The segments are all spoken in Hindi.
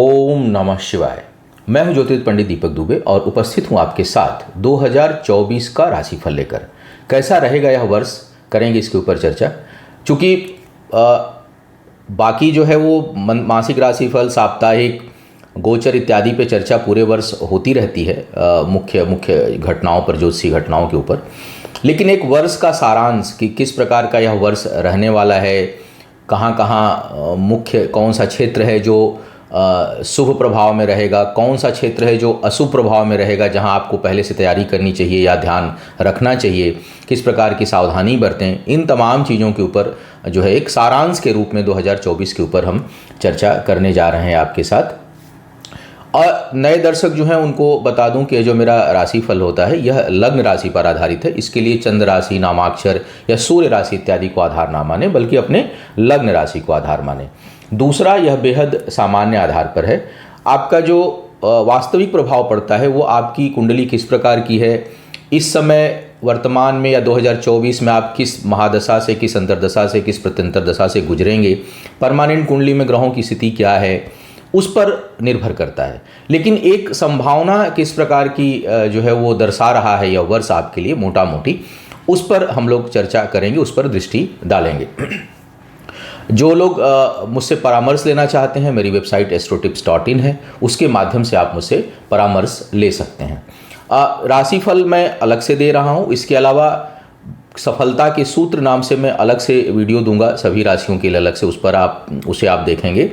ओम नमः शिवाय। मैं हूं ज्योतिष पंडित दीपक दुबे और उपस्थित हूं आपके साथ 2024 का राशिफल लेकर। कैसा रहेगा यह वर्ष, करेंगे इसके ऊपर चर्चा। चूँकि बाकी जो है वो मासिक राशिफल, साप्ताहिक, गोचर इत्यादि पे चर्चा पूरे वर्ष होती रहती है, मुख्य मुख्य घटनाओं पर, ज्योतिषीय घटनाओं के ऊपर। लेकिन एक वर्ष का सारांश कि किस प्रकार का यह वर्ष रहने वाला है, कहाँ कहाँ मुख्य कौन सा क्षेत्र है जो शुभ प्रभाव में रहेगा, कौन सा क्षेत्र है जो अशुभ प्रभाव में रहेगा, जहां आपको पहले से तैयारी करनी चाहिए या ध्यान रखना चाहिए, किस प्रकार की सावधानी बरतें, इन तमाम चीज़ों के ऊपर जो है एक सारांश के रूप में 2024 के ऊपर हम चर्चा करने जा रहे हैं आपके साथ। और नए दर्शक जो हैं उनको बता दूं कि जो मेरा राशिफल होता है यह लग्न राशि पर आधारित है। इसके लिए चंद्र राशि, नामाक्षर या सूर्य राशि इत्यादि को आधार ना माने, बल्कि अपने लग्न राशि को आधार माने। दूसरा, यह बेहद सामान्य आधार पर है। आपका जो वास्तविक प्रभाव पड़ता है वो आपकी कुंडली किस प्रकार की है, इस समय वर्तमान में या 2024 में आप किस महादशा से, किस अंतर्दशा से, किस प्रत्यंतर दशा से गुजरेंगे, परमानेंट कुंडली में ग्रहों की स्थिति क्या है, उस पर निर्भर करता है। लेकिन एक संभावना किस प्रकार की जो है वो दर्शा रहा है यह वर्ष आपके लिए मोटा मोटी, उस पर हम लोग चर्चा करेंगे, उस पर दृष्टि डालेंगे। जो लोग मुझसे परामर्श लेना चाहते हैं, मेरी वेबसाइट astrotips.in है, उसके माध्यम से आप मुझसे परामर्श ले सकते हैं। राशिफल मैं अलग से दे रहा हूँ। इसके अलावा सफलता के सूत्र नाम से मैं अलग से वीडियो दूंगा सभी राशियों के लिए अलग से, उसे आप देखेंगे।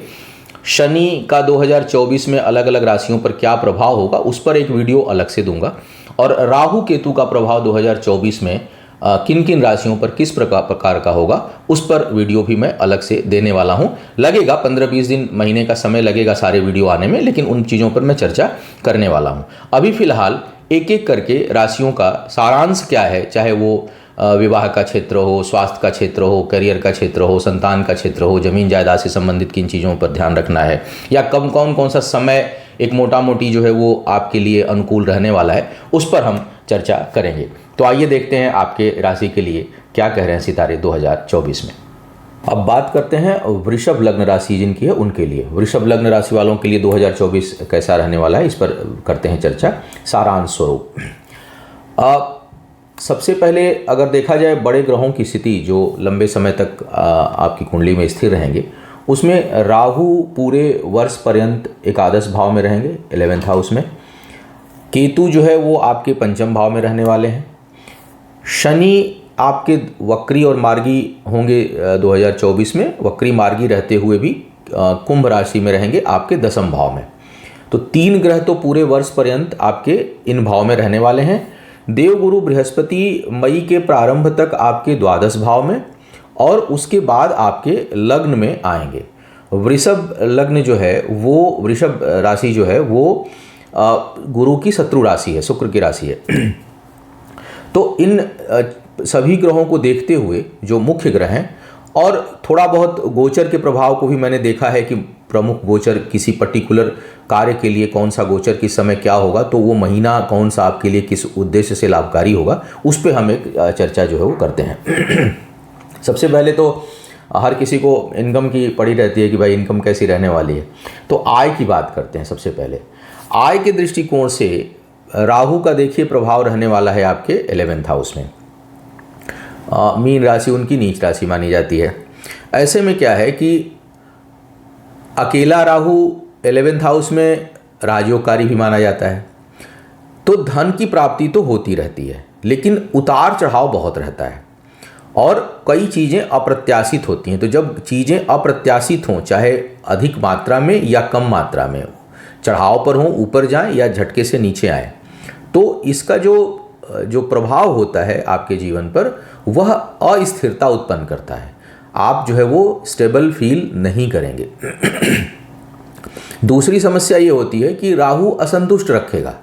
शनि का 2024 में अलग अलग राशियों पर क्या प्रभाव होगा, उस पर एक वीडियो अलग से दूंगा। और राहु केतु का प्रभाव 2024 में किन किन राशियों पर किस प्रकार का होगा, उस पर वीडियो भी मैं अलग से देने वाला हूं। लगेगा 15-20 दिन, महीने का समय लगेगा सारे वीडियो आने में, लेकिन उन चीज़ों पर मैं चर्चा करने वाला हूं। अभी फिलहाल एक एक करके राशियों का सारांश क्या है, चाहे वो विवाह का क्षेत्र हो, स्वास्थ्य का क्षेत्र हो, करियर का क्षेत्र हो, संतान का क्षेत्र हो, जमीन जायदाद से संबंधित किन चीज़ों पर ध्यान रखना है, या कौन सा समय एक मोटा मोटी जो है वो आपके लिए अनुकूल रहने वाला है, उस पर हम चर्चा करेंगे। तो आइए देखते हैं आपके राशि के लिए क्या कह रहे हैं सितारे 2024 में। अब बात करते हैं वृषभ लग्न राशि जिनकी है उनके लिए। वृषभ लग्न राशि वालों के लिए 2024 कैसा रहने वाला है, इस पर करते हैं चर्चा सारांश स्वरूप। सबसे पहले अगर देखा जाए बड़े ग्रहों की स्थिति जो लंबे समय तक आपकी कुंडली में स्थिर रहेंगे, उसमें राहु पूरे वर्ष पर्यंत एकादश भाव में रहेंगे, 11th हाउस में। केतु जो है वो आपके पंचम भाव में रहने वाले हैं। शनि आपके वक्री और मार्गी होंगे 2024 में, वक्री मार्गी रहते हुए भी कुंभ राशि में रहेंगे आपके 10वें भाव में। तो 3 ग्रह तो पूरे वर्ष पर्यंत आपके इन भाव में रहने वाले हैं। देवगुरु बृहस्पति मई के प्रारंभ तक आपके 12 भाव में और उसके बाद आपके लग्न में आएंगे। वृषभ लग्न जो है वो, वृषभ राशि जो है वो गुरु की शत्रु राशि है, शुक्र की राशि है। तो इन सभी ग्रहों को देखते हुए जो मुख्य ग्रह हैं, और थोड़ा बहुत गोचर के प्रभाव को भी मैंने देखा है कि प्रमुख गोचर किसी पर्टिकुलर कार्य के लिए कौन सा गोचर किस समय क्या होगा, तो वो महीना कौन सा आपके लिए किस उद्देश्य से लाभकारी होगा, उस पर हम एक चर्चा जो है वो करते हैं। सबसे पहले तो हर किसी को इनकम की पड़ी रहती है कि भाई इनकम कैसी रहने वाली है, तो आय की बात करते हैं। सबसे पहले आय के दृष्टिकोण से राहु का देखिए प्रभाव रहने वाला है आपके 11th हाउस में। मीन राशि उनकी नीच राशि मानी जाती है। ऐसे में क्या है कि अकेला राहु 11th हाउस में राजयोगकारी भी माना जाता है, तो धन की प्राप्ति तो होती रहती है, लेकिन उतार चढ़ाव बहुत रहता है और कई चीज़ें अप्रत्याशित होती हैं। तो जब चीज़ें अप्रत्याशित हों, चाहे अधिक मात्रा में या कम मात्रा में, चढ़ाव पर हों, ऊपर जाएं या झटके से नीचे आएँ, तो इसका जो प्रभाव होता है आपके जीवन पर, वह अस्थिरता उत्पन्न करता है। आप जो है वो स्टेबल फील नहीं करेंगे। दूसरी समस्या ये होती है कि राहु असंतुष्ट रखेगा,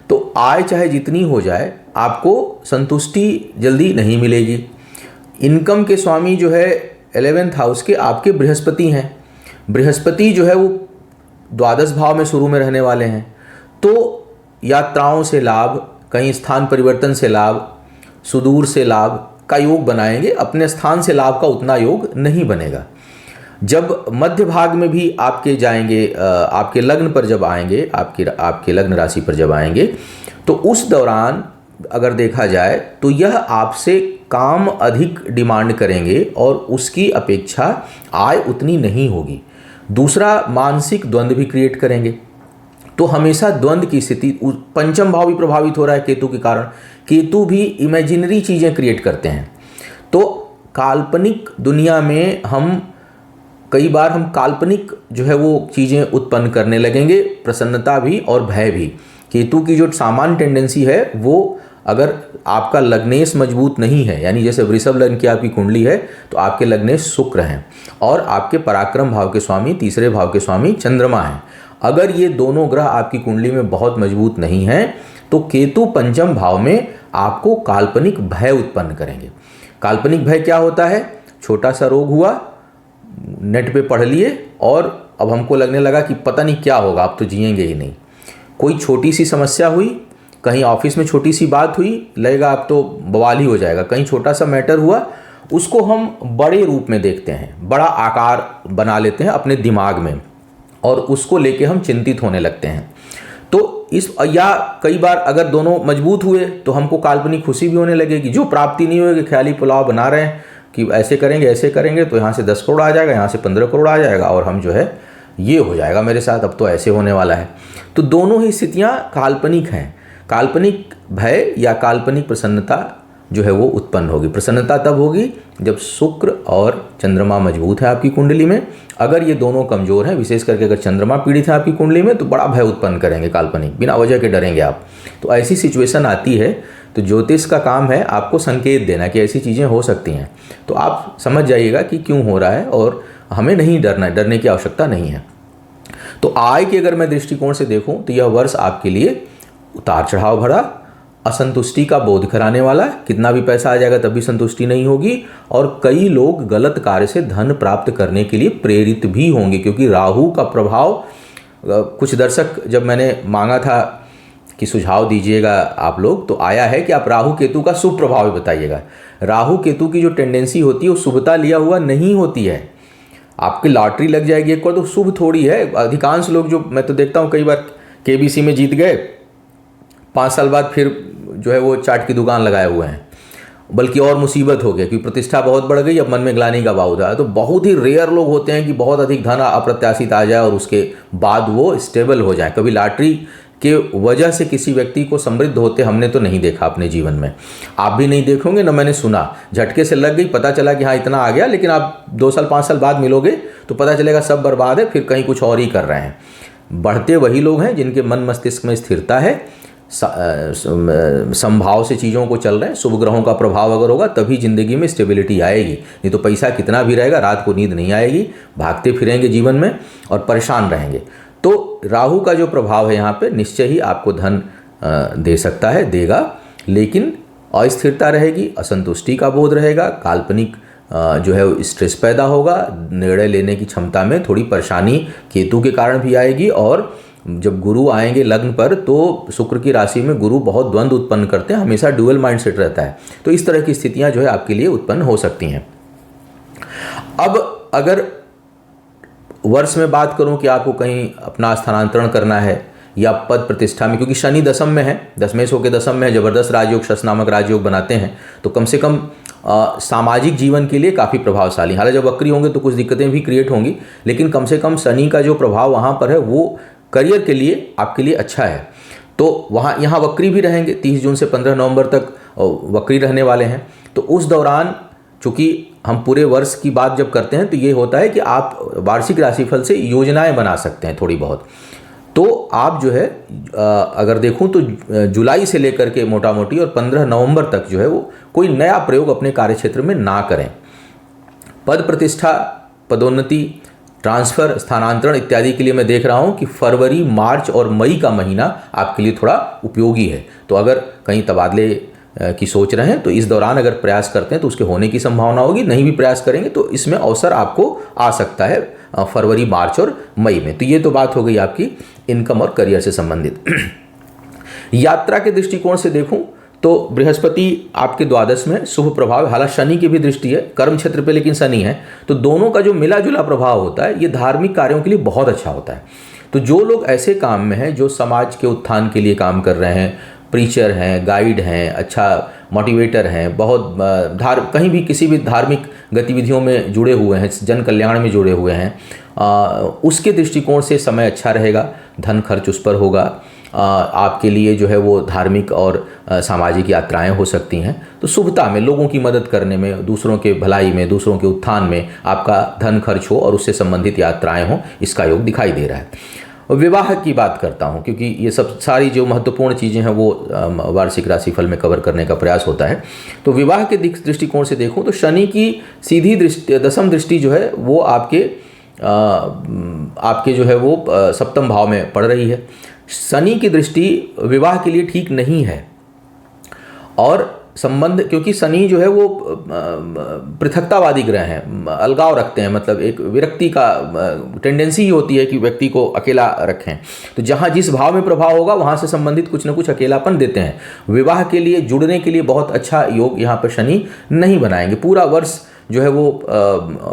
तो आय चाहे जितनी हो जाए आपको संतुष्टि जल्दी नहीं मिलेगी। इनकम के स्वामी जो है 11th हाउस के आपके बृहस्पति हैं। बृहस्पति जो है वो 12 भाव में शुरू में रहने वाले हैं, तो यात्राओं से लाभ, कहीं स्थान परिवर्तन से लाभ, सुदूर से लाभ का योग बनाएंगे। अपने स्थान से लाभ का उतना योग नहीं बनेगा। जब मध्य भाग में भी आपके जाएंगे, आपके लग्न पर जब आएंगे, आपके लग्न राशि पर जब आएंगे, तो उस दौरान अगर देखा जाए तो यह आपसे काम अधिक डिमांड करेंगे और उसकी अपेक्षा आय उतनी नहीं होगी। दूसरा, मानसिक द्वंद्व भी क्रिएट करेंगे। तो हमेशा द्वंद्व की स्थिति, पंचम भाव भी प्रभावित हो रहा है केतु के कारण। केतु भी इमेजिनरी चीज़ें क्रिएट करते हैं। तो काल्पनिक दुनिया में कई बार हम काल्पनिक जो है वो चीज़ें उत्पन्न करने लगेंगे, प्रसन्नता भी और भय भी। केतु की जो सामान्य टेंडेंसी है वो, अगर आपका लग्नेश मजबूत नहीं है, यानी जैसे वृषभ लग्न की आपकी कुंडली है तो आपके लग्नेश शुक्र हैं और आपके पराक्रम भाव के स्वामी, तीसरे भाव के स्वामी चंद्रमा हैं। अगर ये दोनों ग्रह आपकी कुंडली में बहुत मजबूत नहीं हैं तो केतु पंचम भाव में आपको काल्पनिक भय उत्पन्न करेंगे। काल्पनिक भय क्या होता है? छोटा सा रोग हुआ, नेट पे पढ़ लिए और अब हमको लगने लगा कि पता नहीं क्या होगा, अब तो जिएंगे ही नहीं। कोई छोटी सी समस्या हुई, कहीं ऑफिस में छोटी सी बात हुई, लगेगा अब तो बवाल ही हो जाएगा। कहीं छोटा सा मैटर हुआ, उसको हम बड़े रूप में देखते हैं, बड़ा आकार बना लेते हैं अपने दिमाग में और उसको लेके हम चिंतित होने लगते हैं। तो या कई बार अगर दोनों मजबूत हुए तो हमको काल्पनिक खुशी भी होने लगेगी। जो प्राप्ति नहीं होगी, ख्याली पुलाव बना रहे हैं कि ऐसे करेंगे तो यहाँ से 10 करोड़ आ जाएगा, यहाँ से 15 करोड़ आ जाएगा और हम जो है ये हो जाएगा मेरे साथ, अब तो ऐसे होने वाला है। तो दोनों ही स्थितियाँ काल्पनिक हैं। काल्पनिक भय या काल्पनिक प्रसन्नता जो है वो उत्पन्न होगी। प्रसन्नता तब होगी जब शुक्र और चंद्रमा मजबूत है आपकी कुंडली में। अगर ये दोनों कमज़ोर हैं, विशेष करके अगर चंद्रमा पीड़ित है आपकी कुंडली में, तो बड़ा भय उत्पन्न करेंगे काल्पनिक, बिना वजह के डरेंगे आप। तो ऐसी सिचुएशन आती है तो ज्योतिष का काम है आपको संकेत देना कि ऐसी चीज़ें हो सकती हैं। तो आप समझ जाइएगा कि क्यों हो रहा है और हमें नहीं डरना है, डरने की आवश्यकता नहीं है। तो आय के अगर मैं दृष्टिकोण से देखूं तो यह वर्ष आपके लिए उतार चढ़ाव भरा, असंतुष्टि का बोध कराने वाला है। कितना भी पैसा आ जाएगा तब भी संतुष्टि नहीं होगी और कई लोग गलत कार्य से धन प्राप्त करने के लिए प्रेरित भी होंगे, क्योंकि राहु का प्रभाव, कुछ दर्शक जब मैंने मांगा था कि सुझाव दीजिएगा आप लोग, तो आया है कि आप राहु केतु का शुभ प्रभाव भी बताइएगा। राहु केतु की जो टेंडेंसी होती है वो शुभता लिया हुआ नहीं होती है। आपकी लॉटरी लग जाएगी एक बार तो शुभ थोड़ी है। अधिकांश लोग जो मैं तो देखता हूँ, कई बार केबीसी में जीत गए, 5 साल बाद फिर जो है वो चाट की दुकान लगाए हुए हैं, बल्कि और मुसीबत हो गया क्योंकि प्रतिष्ठा बहुत बढ़ गई, अब मन में ग्लानि का भाव उठा। तो बहुत ही रेयर लोग होते हैं कि बहुत अधिक धन अप्रत्याशित आ जाए और उसके बाद वो स्टेबल हो जाए। कभी लॉटरी के वजह से किसी व्यक्ति को समृद्ध होते हमने तो नहीं देखा अपने जीवन में, आप भी नहीं देखोगे ना मैंने सुना। झटके से लग गई, पता चला कि हाँ इतना आ गया, लेकिन आप 2 साल 5 साल बाद मिलोगे तो पता चलेगा सब बर्बाद है, फिर कहीं कुछ और ही कर रहे हैं। बढ़ते वही लोग हैं जिनके मन मस्तिष्क में स्थिरता है, संभाव से चीज़ों को चल रहे हैं। शुभ ग्रहों का प्रभाव अगर होगा तभी ज़िंदगी में स्टेबिलिटी आएगी, नहीं तो पैसा कितना भी रहेगा रात को नींद नहीं आएगी, भागते फिरेंगे जीवन में और परेशान रहेंगे। तो राहु का जो प्रभाव है यहाँ पे निश्चय ही आपको धन दे सकता है, देगा, लेकिन अस्थिरता रहेगी, असंतुष्टि का बोध रहेगा, काल्पनिक जो है स्ट्रेस पैदा होगा, निर्णय लेने की क्षमता में थोड़ी परेशानी केतु के कारण भी आएगी। और जब गुरु आएंगे लग्न पर तो शुक्र की राशि में गुरु बहुत द्वंद्व उत्पन्न करते हैं, हमेशा ड्यूअल माइंडसेट रहता है। तो इस तरह की स्थितियां जो है आपके लिए उत्पन्न हो सकती हैं। अब अगर वर्ष में बात करूं कि आपको कहीं अपना स्थानांतरण करना है या पद प्रतिष्ठा में, क्योंकि शनि दशम में है, दशमेश होकर दशम में है, जबरदस्त राजयोग, शश नामक राजयोग बनाते हैं, तो कम से कम सामाजिक जीवन के लिए काफ़ी प्रभावशाली। हालांकि जब वक्री होंगे तो कुछ दिक्कतें भी क्रिएट होंगी, लेकिन कम से कम शनि का जो प्रभाव वहाँ पर है वो करियर के लिए आपके लिए अच्छा है। तो यहाँ वक्री भी रहेंगे, 30 जून से 15 नवंबर तक वक्री रहने वाले हैं। तो उस दौरान चूँकि हम पूरे वर्ष की बात जब करते हैं तो ये होता है कि आप वार्षिक राशिफल से योजनाएं बना सकते हैं थोड़ी बहुत। तो आप जो है अगर देखूं तो जुलाई से लेकर के मोटा मोटी और 15 नवंबर तक जो है वो कोई नया प्रयोग अपने कार्यक्षेत्र में ना करें। पद प्रतिष्ठा, पदोन्नति, ट्रांसफ़र, स्थानांतरण इत्यादि के लिए मैं देख रहा हूँ कि फरवरी, मार्च और मई का महीना आपके लिए थोड़ा उपयोगी है। तो अगर कहीं तबादले की सोच रहे हैं तो इस दौरान अगर प्रयास करते हैं तो उसके होने की संभावना होगी, नहीं भी प्रयास करेंगे तो इसमें अवसर आपको आ सकता है फरवरी, मार्च और मई में। तो ये तो बात हो गई आपकी इनकम और करियर से संबंधित। यात्रा के दृष्टिकोण से देखूं तो बृहस्पति आपके द्वादश में शुभ प्रभाव, हालांकि शनि की भी दृष्टि है कर्म क्षेत्र पे, लेकिन शनि है, तो दोनों का जो मिला जुला प्रभाव होता है ये धार्मिक कार्यों के लिए बहुत अच्छा होता है। तो जो लोग ऐसे काम में हैं, जो समाज के उत्थान के लिए काम कर रहे हैं, प्रीचर हैं, गाइड हैं, अच्छा मोटिवेटर हैं, बहुत कहीं भी किसी भी धार्मिक गतिविधियों में जुड़े हुए हैं, जन कल्याण में जुड़े हुए हैं, उसके दृष्टिकोण से समय अच्छा रहेगा। धन खर्च उस पर होगा। आपके लिए जो है वो धार्मिक और सामाजिक यात्राएं हो सकती हैं। तो शुभता में, लोगों की मदद करने में, दूसरों के भलाई में, दूसरों के उत्थान में आपका धन खर्च हो और उससे संबंधित यात्राएं हों, इसका योग दिखाई दे रहा है। विवाह की बात करता हूँ, क्योंकि ये सब सारी जो महत्वपूर्ण चीज़ें हैं वो वार्षिक राशिफल में कवर करने का प्रयास होता है। तो विवाह के दृष्टिकोण से देखूँ तो शनि की सीधी दृष्टि, दशम दृष्टि जो है वो आपके जो है वो सप्तम भाव में पड़ रही है। शनि की दृष्टि विवाह के लिए ठीक नहीं है, और संबंध, क्योंकि शनि जो है वो पृथकतावादी ग्रह हैं, अलगाव रखते हैं, मतलब एक विरक्ति का टेंडेंसी ही होती है कि व्यक्ति को अकेला रखें। तो जहाँ जिस भाव में प्रभाव होगा वहाँ से संबंधित कुछ न कुछ अकेलापन देते हैं। विवाह के लिए, जुड़ने के लिए बहुत अच्छा योग यहाँ पर शनि नहीं बनाएंगे। पूरा वर्ष जो है वो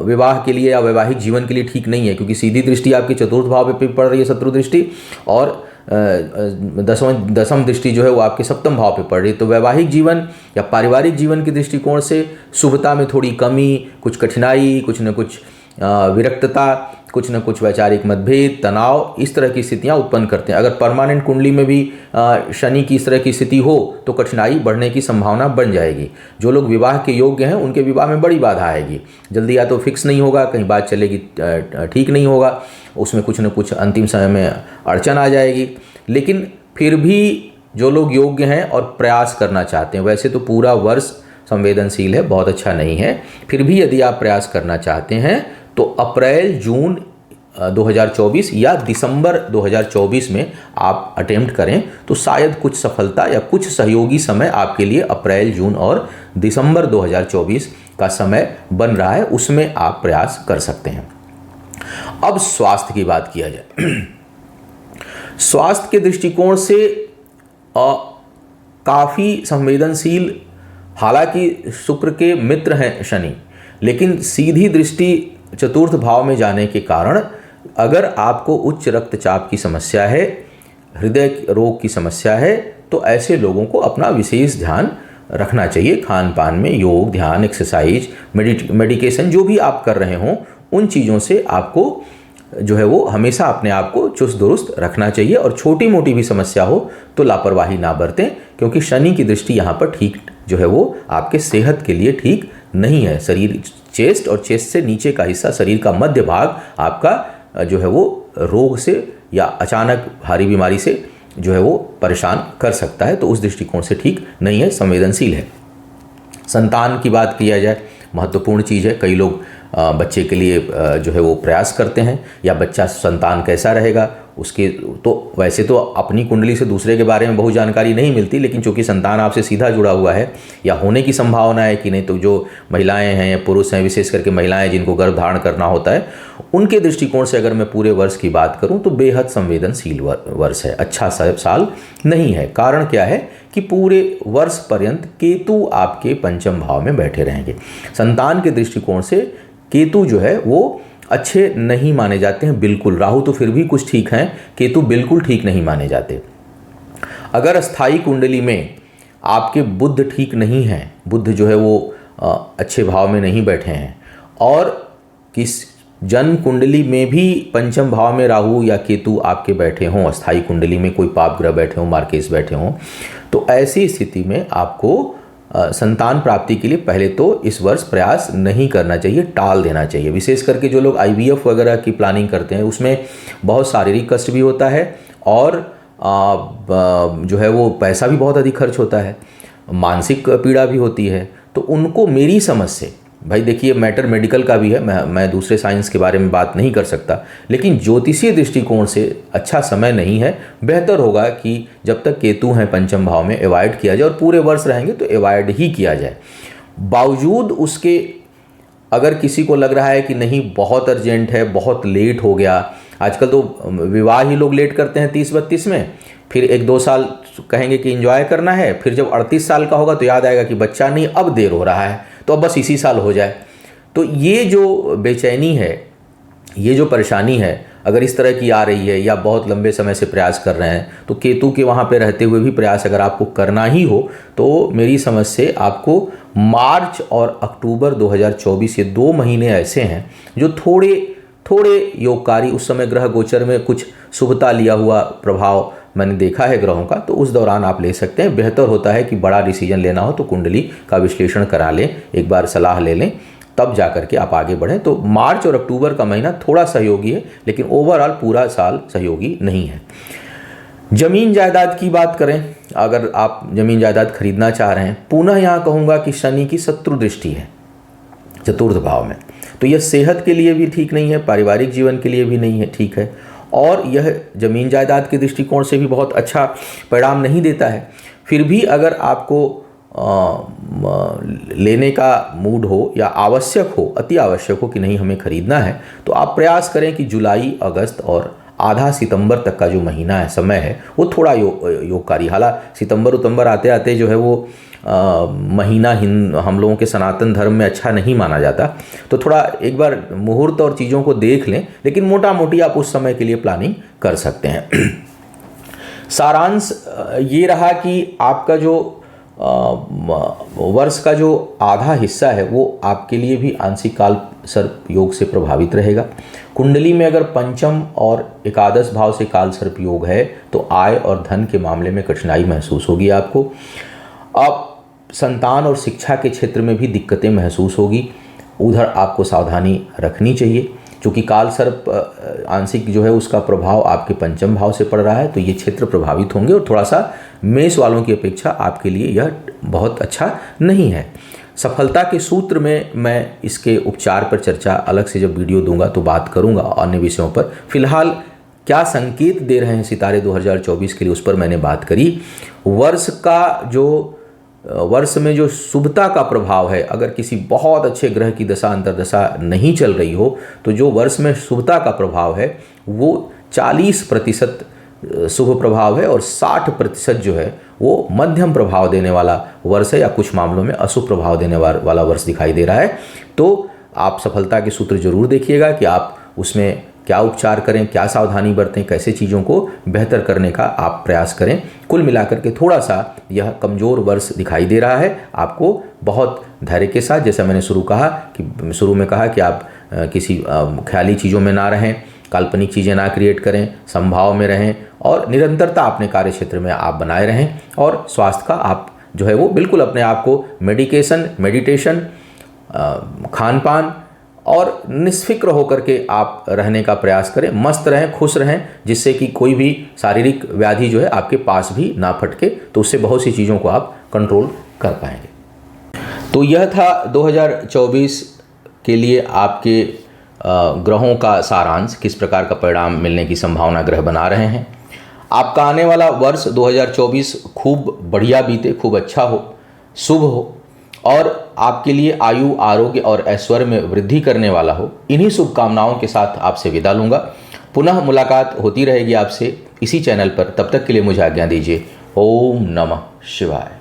विवाह के लिए या वैवाहिक जीवन के लिए ठीक नहीं है, क्योंकि सीधी दृष्टि आपकी चतुर्थ भाव पे पड़ रही है, शत्रु दृष्टि, और दसम दृष्टि जो है वो आपके सप्तम भाव पे पड़ रही है। तो वैवाहिक जीवन या पारिवारिक जीवन के दृष्टिकोण से शुभता में थोड़ी कमी, कुछ कठिनाई, कुछ न कुछ विरक्तता, कुछ न कुछ वैचारिक मतभेद, तनाव, इस तरह की स्थितियां उत्पन्न करते हैं। अगर परमानेंट कुंडली में भी शनि की इस तरह की स्थिति हो तो कठिनाई बढ़ने की संभावना बन जाएगी। जो लोग विवाह के योग्य हैं उनके विवाह में बड़ी बाधा आएगी, जल्दी या तो फिक्स नहीं होगा, कहीं बात चलेगी ठीक नहीं होगा, उसमें कुछ न कुछ अंतिम समय में अड़चन आ जाएगी। लेकिन फिर भी जो लोग योग्य हैं और प्रयास करना चाहते हैं, वैसे तो पूरा वर्ष संवेदनशील है, बहुत अच्छा नहीं है, फिर भी यदि आप प्रयास करना चाहते हैं तो अप्रैल जून 2024 या दिसंबर 2024 में आप अटेम्प्ट करें तो शायद कुछ सफलता या कुछ सहयोगी समय आपके लिए अप्रैल, जून और दिसंबर 2024 का समय बन रहा है, उसमें आप प्रयास कर सकते हैं। अब स्वास्थ्य की बात किया जाए। स्वास्थ्य के दृष्टिकोण से काफ़ी संवेदनशील, हालांकि शुक्र के मित्र हैं शनि, लेकिन सीधी दृष्टि चतुर्थ भाव में जाने के कारण अगर आपको उच्च रक्तचाप की समस्या है, हृदय रोग की समस्या है, तो ऐसे लोगों को अपना विशेष ध्यान रखना चाहिए। खान पान में योग, ध्यान, एक्सरसाइज, मेडिकेशन जो भी आप कर रहे हों, उन चीज़ों से आपको जो है वो हमेशा अपने आप को चुस्त दुरुस्त रखना चाहिए। और छोटी मोटी भी समस्या हो तो लापरवाही ना बरतें, क्योंकि शनि की दृष्टि यहाँ पर ठीक जो है वो आपके सेहत के लिए ठीक नहीं है। शरीर, चेस्ट और चेस्ट से नीचे का हिस्सा, शरीर का मध्य भाग आपका जो है वो रोग से या अचानक भारी बीमारी से जो है वो परेशान कर सकता है, तो उस दृष्टिकोण से ठीक नहीं है, संवेदनशील है। संतान की बात किया जाए, महत्वपूर्ण चीज़ है। कई लोग बच्चे के लिए जो है वो प्रयास करते हैं, या बच्चा संतान कैसा रहेगा उसके, तो वैसे तो अपनी कुंडली से दूसरे के बारे में बहुत जानकारी नहीं मिलती, लेकिन चूंकि संतान आपसे सीधा जुड़ा हुआ है या होने की संभावना है कि नहीं, तो जो महिलाएं हैं या पुरुष हैं, विशेष करके महिलाएं जिनको गर्भ धारण करना होता है, उनके दृष्टिकोण से अगर मैं पूरे वर्ष की बात करूं तो बेहद संवेदनशील वर्ष है, अच्छा साल नहीं है। कारण क्या है कि पूरे वर्ष पर्यंत केतु आपके पंचम भाव में बैठे रहेंगे। संतान के दृष्टिकोण से केतु जो है वो अच्छे नहीं माने जाते हैं बिल्कुल। राहु तो फिर भी कुछ ठीक हैं, केतु बिल्कुल ठीक नहीं माने जाते। अगर स्थायी कुंडली में आपके बुध ठीक नहीं हैं, बुध जो है वो अच्छे भाव में नहीं बैठे हैं, और किस जन्म कुंडली में भी पंचम भाव में राहु या केतु आपके बैठे हों, अस्थायी कुंडली में कोई पाप ग्रह बैठे हों, मार्केस बैठे हों, तो ऐसी स्थिति में आपको संतान प्राप्ति के लिए पहले तो इस वर्ष प्रयास नहीं करना चाहिए, टाल देना चाहिए। विशेष करके जो लोग IVF वगैरह की प्लानिंग करते हैं उसमें बहुत शारीरिक कष्ट भी होता है, और जो है वो पैसा भी बहुत अधिक खर्च होता है, मानसिक पीड़ा भी होती है। तो उनको मेरी समझ से, भाई देखिए मैटर मेडिकल का भी है, मैं दूसरे साइंस के बारे में बात नहीं कर सकता, लेकिन ज्योतिषीय दृष्टिकोण से अच्छा समय नहीं है। बेहतर होगा कि जब तक केतु हैं पंचम भाव में, अवॉइड किया जाए, और पूरे वर्ष रहेंगे तो अवॉइड ही किया जाए। बावजूद उसके अगर किसी को लग रहा है कि नहीं बहुत अर्जेंट है, बहुत लेट हो गया, आजकल तो विवाह ही लोग लेट करते हैं 30-32 में, फिर 1-2 साल कहेंगे कि एंजॉय करना है, फिर जब 38 साल का होगा तो याद आएगा कि बच्चा नहीं, अब देर हो रहा है, तो अब बस इसी साल हो जाए। तो ये जो बेचैनी है, ये जो परेशानी है, अगर इस तरह की आ रही है या बहुत लंबे समय से प्रयास कर रहे हैं, तो केतु के वहाँ पे रहते हुए भी प्रयास अगर आपको करना ही हो तो मेरी समझ से आपको मार्च और अक्टूबर 2024 ये 2 महीने ऐसे हैं जो थोड़े योगकारी, उस समय ग्रह गोचर में कुछ शुभता लिया हुआ प्रभाव मैंने देखा है ग्रहों का, तो उस दौरान आप ले सकते हैं। बेहतर होता है कि बड़ा डिसीजन लेना हो तो कुंडली का विश्लेषण करा लें, एक बार सलाह ले लें, तब जा करके आप आगे बढ़ें। तो मार्च और अक्टूबर का महीना थोड़ा सहयोगी है, लेकिन ओवरऑल पूरा साल सहयोगी नहीं है। जमीन जायदाद की बात करें, अगर आप जमीन जायदाद खरीदना चाह रहे हैं, पुनः यहाँ कहूँगा कि शनि की शत्रु दृष्टि है चतुर्थ भाव में, तो यह सेहत के लिए भी ठीक नहीं है, पारिवारिक जीवन के लिए भी नहीं है ठीक है, और यह जमीन जायदाद के दृष्टिकोण से भी बहुत अच्छा परिणाम नहीं देता है। फिर भी अगर आपको लेने का मूड हो या आवश्यक हो, अति आवश्यक हो कि नहीं हमें खरीदना है, तो आप प्रयास करें कि जुलाई, अगस्त और आधा सितंबर तक का जो महीना है, समय है, वो थोड़ा योगकारी। हालांकि सितंबर उतंबर आते आते जो है वो महीना हम लोगों के सनातन धर्म में अच्छा नहीं माना जाता, तो थोड़ा एक बार मुहूर्त और चीज़ों को देख लें, लेकिन मोटा मोटी आप उस समय के लिए प्लानिंग कर सकते हैं। सारांश ये रहा कि आपका जो वर्ष का जो आधा हिस्सा है वो आपके लिए भी आंशिक काल सर्प योग से प्रभावित रहेगा। कुंडली में अगर पंचम और एकादश भाव से काल सर्प योग है तो आय और धन के मामले में कठिनाई महसूस होगी आपको। अब संतान और शिक्षा के क्षेत्र में भी दिक्कतें महसूस होगी, उधर आपको सावधानी रखनी चाहिए, क्योंकि काल सर्प आंशिक जो है उसका प्रभाव आपके पंचम भाव से पड़ रहा है, तो ये क्षेत्र प्रभावित होंगे और थोड़ा सा मेष वालों की अपेक्षा आपके लिए यह बहुत अच्छा नहीं है। सफलता के सूत्र में मैं इसके उपचार पर चर्चा अलग से जब वीडियो दूंगा तो बात करूंगा अन्य विषयों पर। फिलहाल क्या संकेत दे रहे हैं सितारे 2024 के लिए, उस पर मैंने बात करी। वर्ष में जो शुभता का प्रभाव है, अगर किसी बहुत अच्छे ग्रह की दशा अंतर्दशा नहीं चल रही हो तो जो वर्ष में शुभता का प्रभाव है वो 40% शुभ प्रभाव है और 60% जो है वो मध्यम प्रभाव देने वाला वर्ष है, या कुछ मामलों में अशुभ प्रभाव देने वाला वर्ष दिखाई दे रहा है। तो आप सफलता के सूत्र जरूर देखिएगा कि आप उसमें क्या उपचार करें, क्या सावधानी बरतें, कैसे चीज़ों को बेहतर करने का आप प्रयास करें। कुल मिलाकर के थोड़ा सा यह कमज़ोर वर्ष दिखाई दे रहा है। आपको बहुत धैर्य के साथ, जैसा मैंने शुरू में कहा कि आप किसी ख्याली चीज़ों में ना रहें, काल्पनिक चीज़ें ना क्रिएट करें, संभाव में रहें और निरंतरता अपने कार्य क्षेत्र में आप बनाए रहें। और स्वास्थ्य का आप जो है वो बिल्कुल अपने आप को मेडिटेशन, खान पान और निष्फिक्र होकर के आप रहने का प्रयास करें। मस्त रहें, खुश रहें, जिससे कि कोई भी शारीरिक व्याधि जो है आपके पास भी ना फटके, तो उससे बहुत सी चीज़ों को आप कंट्रोल कर पाएंगे। तो यह था 2024 के लिए आपके ग्रहों का सारांश, किस प्रकार का परिणाम मिलने की संभावना ग्रह बना रहे हैं। आपका आने वाला वर्ष 2024 खूब बढ़िया बीते, खूब अच्छा हो, शुभ हो और आपके लिए आयु, आरोग्य और ऐश्वर्य में वृद्धि करने वाला हो। इन्हीं शुभकामनाओं के साथ आपसे विदा लूँगा। पुनः मुलाकात होती रहेगी आपसे इसी चैनल पर। तब तक के लिए मुझे आज्ञा दीजिए। ओम नमः शिवाय।